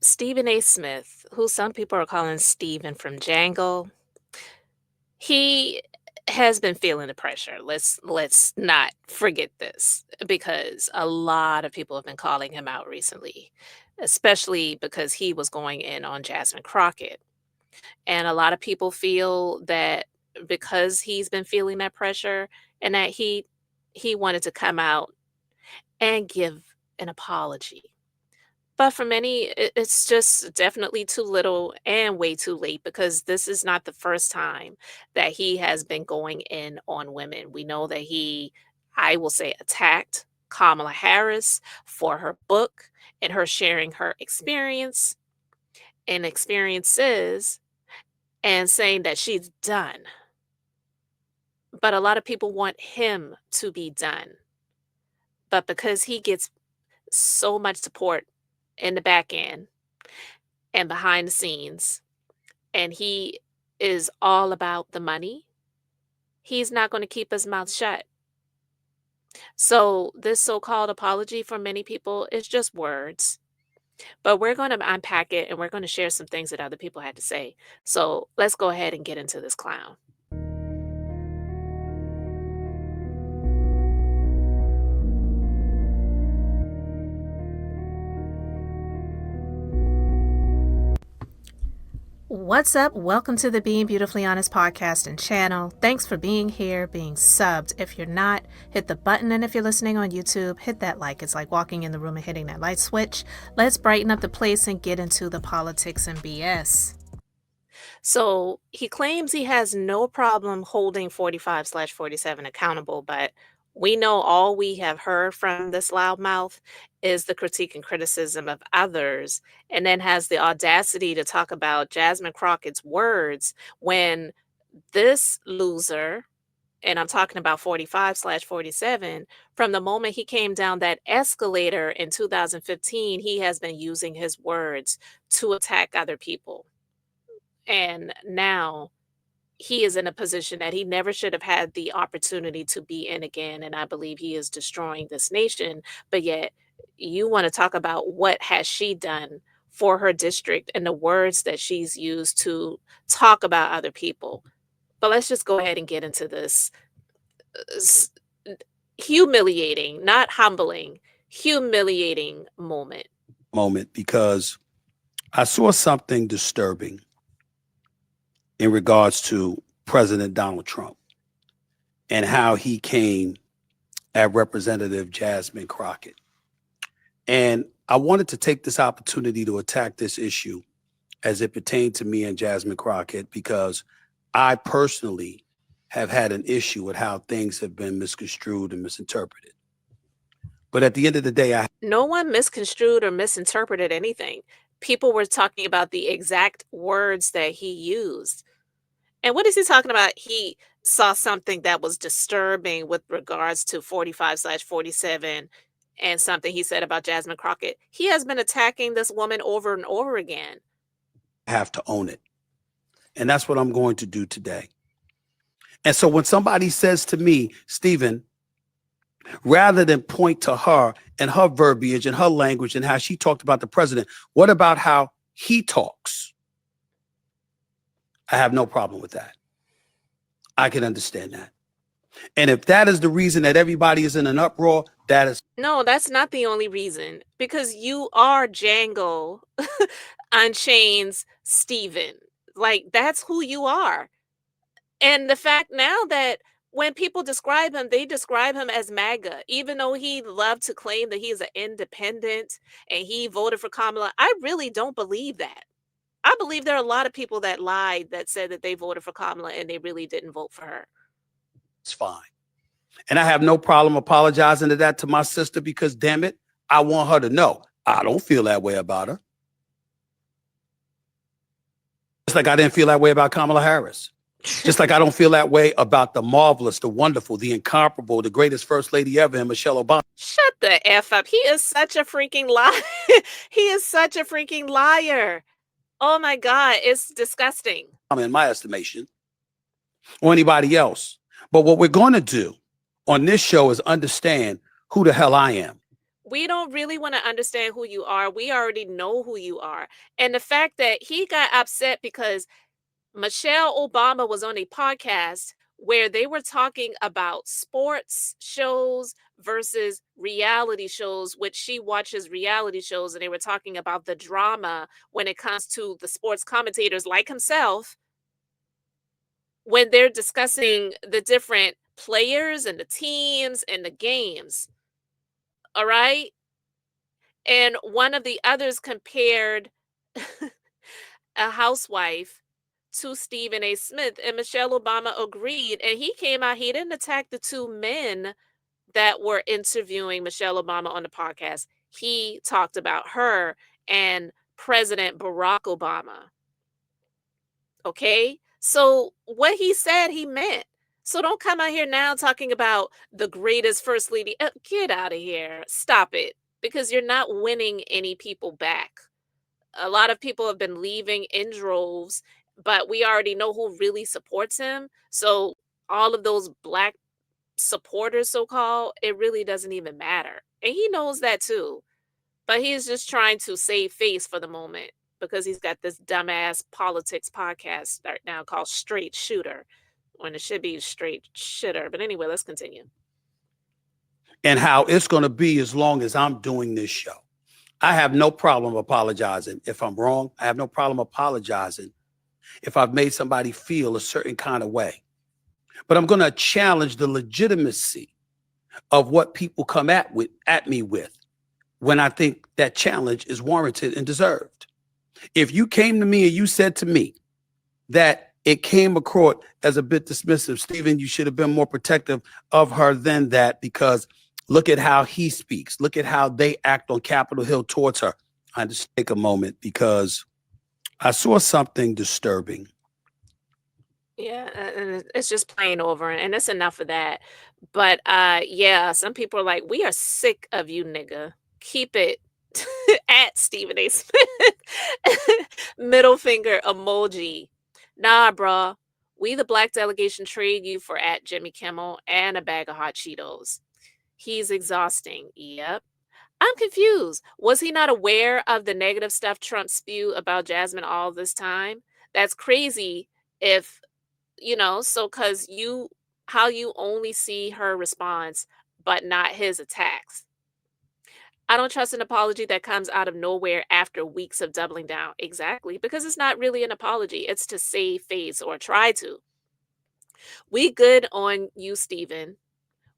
Stephen A. Smith, who some people are calling Steven from Django, he has been feeling the pressure. Let's not forget this because a lot of people have been calling him out recently, especially because he was going in on Jasmine Crockett. And a lot of people feel that because he's been feeling that pressure and that he wanted to come out and give an apology. But for many, it's just definitely too little and way too late because this is not the first time that he has been going in on women. We know that I will say, attacked Kamala Harris for her book and her sharing her experience and experiences and saying that she's done. But a lot of people want him to be done. But because he gets so much support in the back end and behind the scenes, and he is all about the money, he's not going to keep his mouth shut. So, this so called apology for many people is just words, but we're going to unpack it and we're going to share some things that other people had to say. So, let's go ahead and get into this clown. What's up? Welcome to the Being Beautifully Honest podcast and channel. Thanks for being here, being subbed. If you're not, hit the button. And if you're listening on YouTube, hit that like. It's like walking in the room and hitting that light switch. Let's brighten up the place and get into the politics and BS. So he claims he has no problem holding 45/47 accountable, but we know all we have heard from this loudmouth is the critique and criticism of others, and then has the audacity to talk about Jasmine Crockett's words when this loser, and I'm talking about 45/47, from the moment he came down that escalator in 2015, he has been using his words to attack other people. And now he is in a position that he never should have had the opportunity to be in again. And I believe he is destroying this nation. But yet, you want to talk about what has she done for her district and the words that she's used to talk about other people. But let's just go ahead and get into this s- humiliating, not humbling, humiliating moment. Because I saw something disturbing in regards to President Donald Trump and how he came at Representative Jasmine Crockett. And I wanted to take this opportunity to attack this issue as it pertained to me and Jasmine Crockett, because I personally have had an issue with how things have been misconstrued and misinterpreted. But at the end of the day, No one misconstrued or misinterpreted anything. People were talking about the exact words that he used. And what is he talking about? He saw something that was disturbing with regards to 45/47 and something he said about Jasmine Crockett. He has been attacking this woman over and over again. have to own it. And that's what I'm going to do today. And so when somebody says to me, Stephen, rather than point to her and her verbiage and her language and how she talked about the president, what about how he talks? I have no problem with that. I can understand that. And if that is the reason that everybody is in an uproar, that is. No, that's not the only reason. Because you are Django Unchained's Steven. Like, that's who you are. And the fact now that when people describe him, they describe him as MAGA, even though he loved to claim that he's an independent and he voted for Kamala. I really don't believe that. I believe there are a lot of people that lied that said that they voted for Kamala and they really didn't vote for her. It's fine. And I have no problem apologizing to that to my sister, because damn it, I want her to know I don't feel that way about her. Just like I didn't feel that way about Kamala Harris. Just like I don't feel that way about the marvelous, the wonderful, the incomparable, the greatest first lady ever, Michelle Obama. Shut the F up. He is such a freaking liar. He is such a freaking liar. Oh my God, it's disgusting. In my estimation, or anybody else. But what we're going to do on this show is understand who the hell I am. We don't really want to understand who you are. We already know who you are. And the fact that he got upset because Michelle Obama was on a podcast where they were talking about sports shows versus reality shows, which she watches reality shows, and they were talking about the drama when it comes to the sports commentators like himself when they're discussing the different players and the teams and the games. All right. And one of the others compared a housewife to Stephen A. Smith, and Michelle Obama agreed. And he came out, he didn't attack the two men that were interviewing Michelle Obama on the podcast. He talked about her and President Barack Obama. Okay? So what he said, he meant. So don't come out here now talking about the greatest first lady. Get out of here. Stop it. Because you're not winning any people back. A lot of people have been leaving in droves, but we already know who really supports him. So all of those black supporters, so-called, it really doesn't even matter. And he knows that too. But he's just trying to save face for the moment because he's got this dumbass politics podcast right now called Straight Shooter, when it should be Straight Shitter. But anyway, let's continue. And how it's going to be as long as I'm doing this show. I have no problem apologizing if I'm wrong. I have no problem apologizing if I've made somebody feel a certain kind of way. But I'm going to challenge the legitimacy of what people come at me with when I think that challenge is warranted and deserved. If you came to me and you said to me that it came across as a bit dismissive, Stephen, you should have been more protective of her than that because look at how he speaks. Look at how they act on Capitol Hill towards her. I just take a moment because I saw something disturbing. Yeah, and it's just plain over, and it's enough of that. But yeah, some people are like, we are sick of you, nigga. Keep it at Stephen A. Smith. Middle finger emoji. Nah, bruh. We, the black delegation, trade you for at Jimmy Kimmel and a bag of hot Cheetos. He's exhausting. Yep. I'm confused. Was he not aware of the negative stuff Trump spewed about Jasmine all this time? That's crazy if, so because how you only see her response, but not his attacks. I don't trust an apology that comes out of nowhere after weeks of doubling down. Exactly, because it's not really an apology. It's to save face or try to. We good on you, Stephen.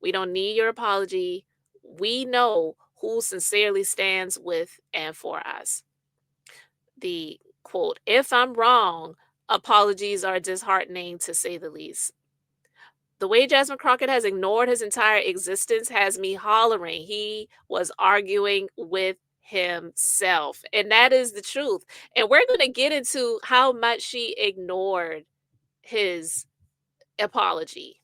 We don't need your apology. We know who sincerely stands with and for us. The quote, if I'm wrong, apologies are disheartening to say the least. The way Jasmine Crockett has ignored his entire existence has me hollering. He was arguing with himself. And that is the truth. And we're going to get into how much she ignored his apology.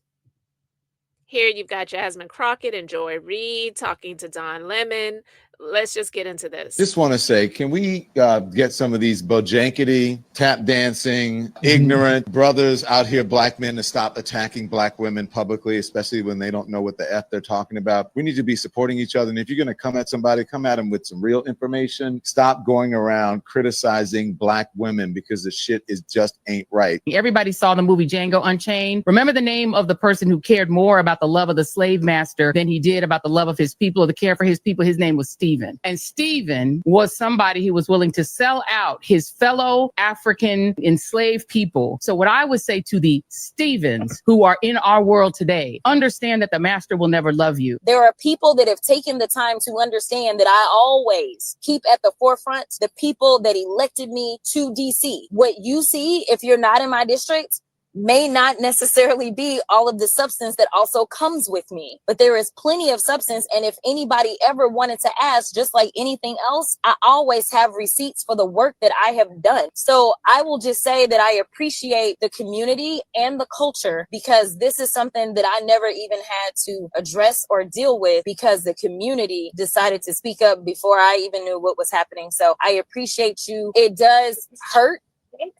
Here you've got Jasmine Crockett and Joy Reid talking to Don Lemon. Let's just get into this. Just want to say, can we get some of these bojankety, tap dancing, ignorant brothers out here, black men, to stop attacking black women publicly, especially when they don't know what the F they're talking about? We need to be supporting each other. And if you're going to come at somebody, come at them with some real information. Stop going around criticizing black women because the shit just ain't right. Everybody saw the movie Django Unchained. Remember the name of the person who cared more about the love of the slave master than he did about the love of his people or the care for his people? His name was Stephen. And Stephen was somebody who was willing to sell out his fellow African enslaved people. So what I would say to the Stephens who are in our world today, understand that the master will never love you. There are people that have taken the time to understand that I always keep at the forefront the people that elected me to DC. What you see, if you're not in my district, may not necessarily be all of the substance that also comes with me, but there is plenty of substance. And if anybody ever wanted to ask, just like anything else, I always have receipts for the work that I have done. So I will just say that I appreciate the community and the culture, because this is something that I never even had to address or deal with because the community decided to speak up before I even knew what was happening. So I appreciate you. It does hurt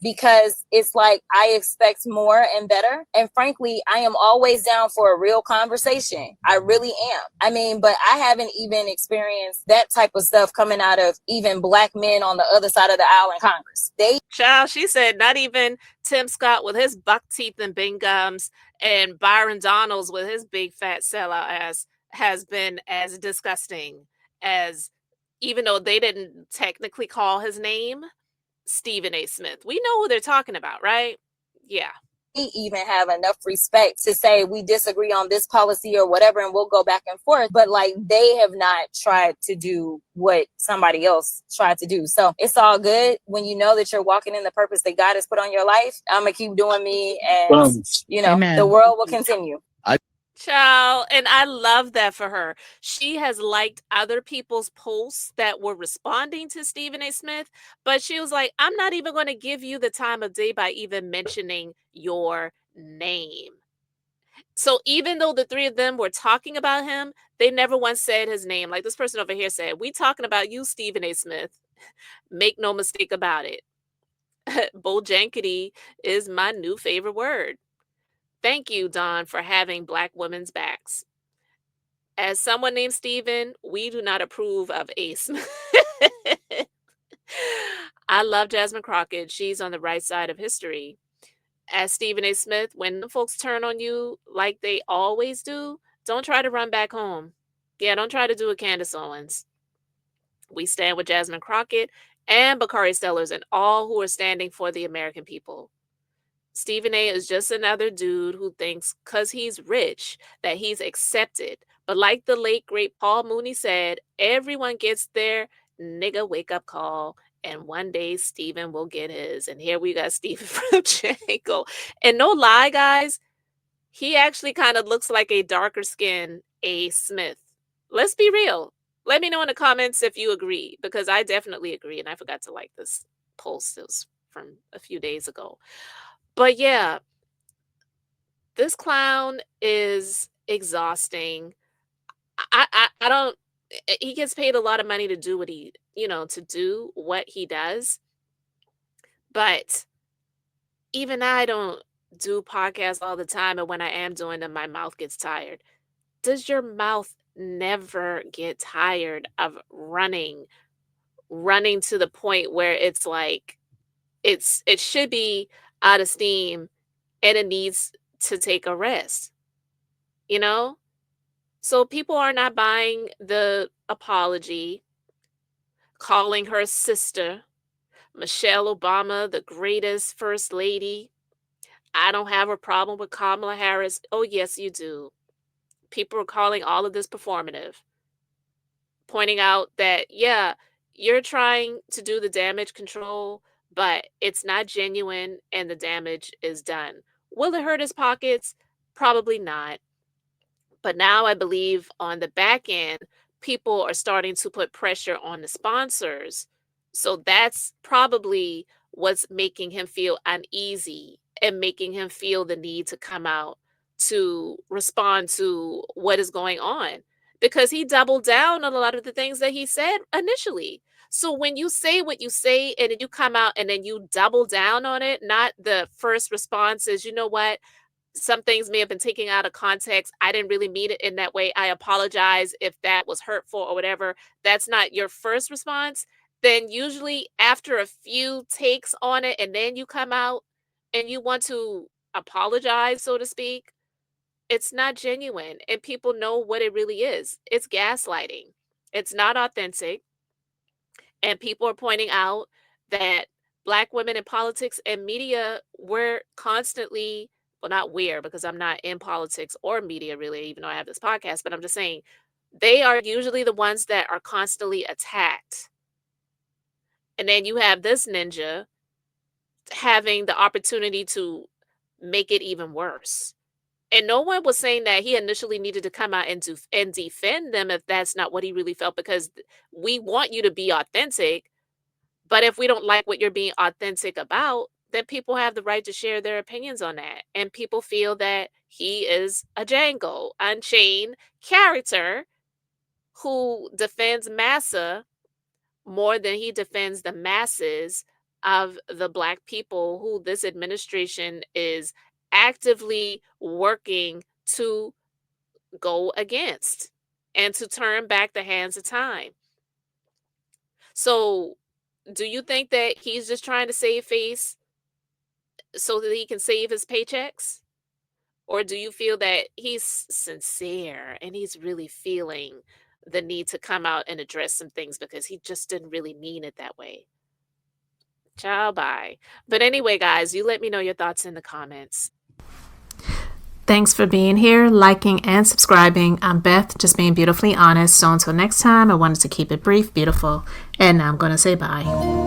because it's like I expect more and better. And frankly, I am always down for a real conversation. I really am. I mean, but I haven't even experienced that type of stuff coming out of even black men on the other side of the aisle in Congress. Child, she said not even Tim Scott with his buck teeth and bing gums and Byron Donalds with his big fat sellout ass has been as disgusting as, even though they didn't technically call his name, Stephen A. Smith. We know who they're talking about, right? Yeah. We even have enough respect to say we disagree on this policy or whatever, and we'll go back and forth. But like, they have not tried to do what somebody else tried to do. So it's all good when you know that you're walking in the purpose that God has put on your life. I'm gonna keep doing me, and you know, Amen. the world will continue. Child, and I love that for her. She has liked other people's posts that were responding to Stephen A. Smith, but she was like, I'm not even going to give you the time of day by even mentioning your name. So even though the three of them were talking about him, they never once said his name. Like this person over here said, we talking about you, Stephen A. Smith. Make no mistake about it. Bojankety is my new favorite word. Thank you, Don, for having Black women's backs. As someone named Steven, we do not approve of Ace. I love Jasmine Crockett. She's on the right side of history. As Stephen A. Smith, when the folks turn on you like they always do, don't try to run back home. Yeah, don't try to do a Candace Owens. We stand with Jasmine Crockett and Bakari Stellers and all who are standing for the American people. Stephen A. is just another dude who thinks because he's rich that he's accepted. But like the late, great Paul Mooney said, everyone gets their nigga wake-up call, and one day Stephen will get his. And here we got Stephen from Django. And no lie, guys, he actually kind of looks like a darker skinned A. Smith. Let's be real. Let me know in the comments if you agree, because I definitely agree. And I forgot to like this post. It was from a few days ago. But yeah, this clown is exhausting. I don't, he gets paid a lot of money to do what he, to do what he does. But even I don't do podcasts all the time. And when I am doing them, my mouth gets tired. Does your mouth never get tired of running to the point where it's like, it should be out of steam and it needs to take a rest, So people are not buying the apology, calling her sister, Michelle Obama, the greatest first lady. I don't have a problem with Kamala Harris. Oh, yes, you do. People are calling all of this performative, pointing out that, yeah, you're trying to do the damage control, but it's not genuine and the damage is done. Will it hurt his pockets? Probably not. But now I believe on the back end, people are starting to put pressure on the sponsors. So that's probably what's making him feel uneasy and making him feel the need to come out to respond to what is going on, because he doubled down on a lot of the things that he said initially. So when you say what you say and then you come out and then you double down on it, not the first response is, you know what? Some things may have been taken out of context. I didn't really mean it in that way. I apologize if that was hurtful or whatever. That's not your first response. Then usually after a few takes on it and then you come out and you want to apologize, so to speak, it's not genuine and people know what it really is. It's gaslighting. It's not authentic. And people are pointing out that Black women in politics and media were constantly, well, not we're, because I'm not in politics or media really, even though I have this podcast, but I'm just saying they are usually the ones that are constantly attacked. And then you have this ninja having the opportunity to make it even worse. And no one was saying that he initially needed to come out and defend them if that's not what he really felt, because we want you to be authentic. But if we don't like what you're being authentic about, then people have the right to share their opinions on that. And people feel that he is a Django Unchained character who defends massa more than he defends the masses of the Black people who this administration is actively working to go against and to turn back the hands of time. So, do you think that he's just trying to save face so that he can save his paychecks? Or do you feel that he's sincere and he's really feeling the need to come out and address some things because he just didn't really mean it that way? Ciao, bye. But anyway, guys, you let me know your thoughts in the comments. Thanks for being here, liking, and subscribing. I'm Beth, just being beautifully honest. So until next time, I wanted to keep it brief, beautiful, and now I'm going to say bye.